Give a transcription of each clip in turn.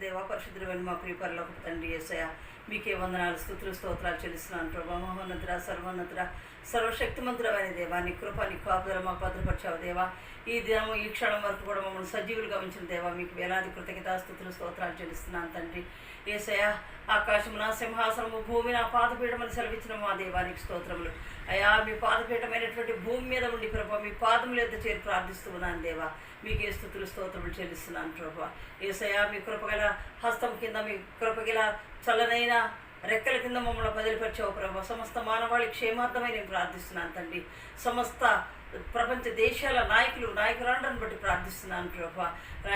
దేవ పరిశుద్ధుడైన మా ప్రియ పరలోకపు తండ్రి యేసయ్య మీకే వందనాలు స్తుతులు స్తోత్రాలు చెల్లిస్తున్నాను ప్రభా. మహోన్నతుడ సర్వోన్నతుడ సర్వశక్తిమంతుడమైన దేవా, నీ కృప నీ కాపుదల మాకు భద్రపరిచావు దేవా. ఈ దినము ఈ క్షణం వరకు కూడా మమ్మల్ని సజీవులుగా ఉంచిన దేవా, మీకు వేలాది కృతజ్ఞతాస్తుతులు స్తోత్రాలు చెల్లిస్తున్నాను తండ్రి యేసయ్య. ఆకాశము నా సింహాసనము, భూమి నా పాదపీఠమని సెలవిచ్చిన మా దేవానికి స్తోత్రములు. అయా, మీ పాదపీఠమైనటువంటి భూమి మీద ఉండి ప్రభా, మీ పాదముల యొద్ద చేరి ప్రార్థిస్తూ ఉన్నాను దేవా. మీకే స్తుతులు స్తోత్రములు చెల్లిస్తున్నాను ప్రభా. యేసయ్య, మీ కృపగల హస్తం కింద, మీ కృపగల చల్లనైన రెక్కల కింద మమ్మల్ని బదిలిపరిచావు ప్రభా. సమస్త మానవాళి క్షేమార్థమై నేను ప్రార్థిస్తున్నాను తండ్రి. సమస్త ప్రపంచ దేశాల నాయకురాండ్రను బట్టి ప్రార్థిస్తున్నాను ప్రభా.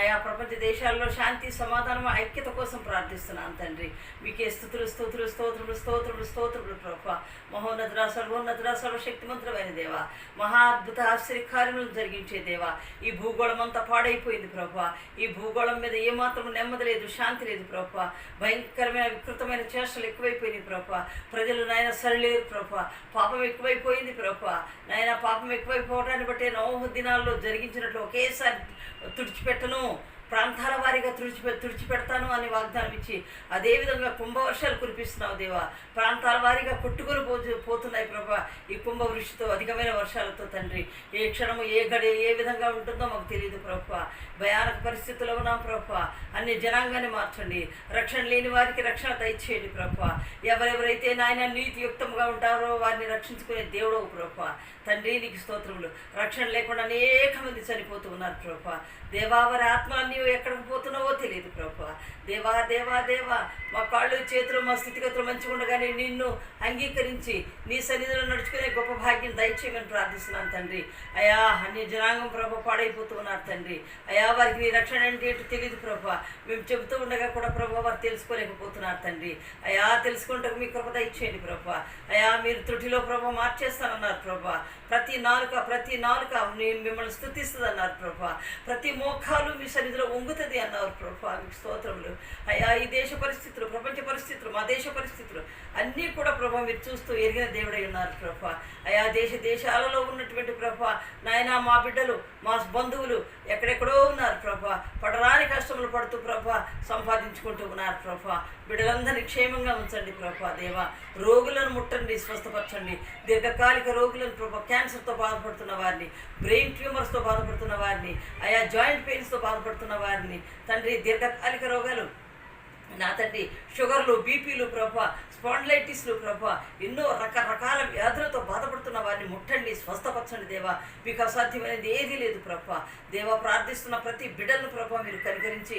ఆయా ప్రపంచ దేశాల్లో శాంతి సమాధానం ఐక్యత కోసం ప్రార్థిస్తున్నాను తండ్రి. మీకే స్తుతులు స్తోత్రులు స్తోత్రములు స్తోత్రములు స్తోత్రములు ప్రభా. మహోన్నతుడ సర్వోన్నతుడ సర్వశక్తిమంతుడమైన దేవా, మహా అద్భుత ఆశ్చర్యకార్యములను జరిగించే దేవా. ఈ భూగోళం అంతా పాడైపోయింది ప్రభా. ఈ భూగోళం మీద ఏమాత్రం నెమ్మది లేదు, శాంతి లేదు ప్రభా. భయంకరమైన వికృతమైన చేష్టలు ఎక్కువైపోయినాయి ప్రభా. ప్రజలు నాయన సరిలేరు ప్రభా. పాపం ఎక్కువైపోయింది ప్రభా. నాయన పాపం ఎక్కువైపోవడాన్ని బట్టి నోహు దినాల్లో జరిగించినట్లు ఒకేసారి తుడిచిపెట్టను, ప్రాంతాల వారీగా తుడిచిపెడతాను అని వాగ్దానం ఇచ్చి అదేవిధంగా కుంభవర్షాలు కురిపిస్తున్నావు దేవా. ప్రాంతాల వారీగా కొట్టుకొని పోతున్నాయి ప్రభా. ఈ కుంభవృష్టితో అధికమైన వర్షాలతో తండ్రి, ఏ క్షణము ఏ గడి ఏ విధంగా ఉంటుందో మాకు తెలియదు ప్రభా. భయానక పరిస్థితుల్లో ఉన్నాం ప్రభా. అన్ని జనాంగాన్ని మార్చండి. రక్షణ లేని వారికి రక్షణ దయచేయండి ప్రభా. ఎవరెవరైతే నాయన నీతియుక్తంగా ఉంటారో వారిని రక్షించుకునే దేవుడవు ప్రభా. తండ్రి నీకు స్తోత్రములు. రక్షణ లేకుండా అనేక మంది చనిపోతూ ఉన్నారు ప్రభా. దేవా, వారి ఆత్మలన్నీ ఎక్కడికి పోతున్నావో తెలియదు ప్రభా. దేవా దేవా దేవా, మా కాళ్ళు చేతులు మా స్థితిగతులు మంచిగా ఉండగానే నిన్ను అంగీకరించి నీ సన్నిధిలో నడుచుకునే గొప్ప భాగ్యం దయచేయమని ప్రార్థిస్తున్నాను తండ్రి. అయా, అన్ని జనాంగం ప్రభా పాడైపోతూ ఉన్నారు తండ్రి. అయా, వారికి నీ రక్షణ అంటే ఏంటో తెలియదు ప్రభా. మేము చెబుతూ ఉండగా కూడా ప్రభా వారు తెలుసుకోలేకపోతున్నారు తండ్రి. అయా, తెలుసుకుంటే మీ కృప దయచేయండి ప్రభా. అయా, మీరు త్రుటిలో ప్రభా మార్చేస్తానన్నారు ప్రభా. ప్రతి నాలుక మిమ్మల్ని స్తుతిస్తుంది అన్నారు ప్రభా. ప్రతి మోకాలు మీ సన్నిధిలో వంగుతుంది అన్నారు ప్రభా. మీకు స్తోత్రములు. అయా, ఈ దేశ పరిస్థితులు, ప్రపంచ పరిస్థితులు, మా దేశ పరిస్థితులు అన్నీ కూడా ప్రభా మీరు చూస్తూ ఎరిగిన దేవుడై ఉన్నారు ప్రభా. అయా, దేశాలలో ఉన్నటువంటి ప్రభా నాయన, మా బిడ్డలు మా బంధువులు ఎక్కడెక్కడో ఉన్నారు ప్రభా. పడరాని కష్టములు పడుతూ ప్రభా సంపాదించుకుంటూ ఉన్నారు ప్రభా. బిడ్డలందరినీ క్షేమంగా ఉంచండి ప్రభా. దేవా, రోగులను ముట్టండి, స్వస్థపరచండి. దీర్ఘకాలిక రోగులను ప్రభా, క్యాన్సర్తో బాధపడుతున్న వారిని, బ్రెయిన్ ట్యూమర్స్తో బాధపడుతున్న వారిని, ఆయా జాయింట్ పెయిన్స్తో బాధపడుతున్న వారిని తండ్రి, దీర్ఘకాలిక రోగాలు నా తండ్రి, షుగర్లు, బీపీలు ప్రభా, స్పాండిలైటిస్లు ప్రభా, ఎన్నో రకరకాల వ్యాధులతో బాధపడుతున్న వారిని ముట్టండి, స్వస్థపరచండి దేవా. మీకు అసాధ్యమైనది ఏదీ లేదు ప్రభా. దేవా, ప్రార్థిస్తున్న ప్రతి బిడ్డలను ప్రభా మీరు కనికరించి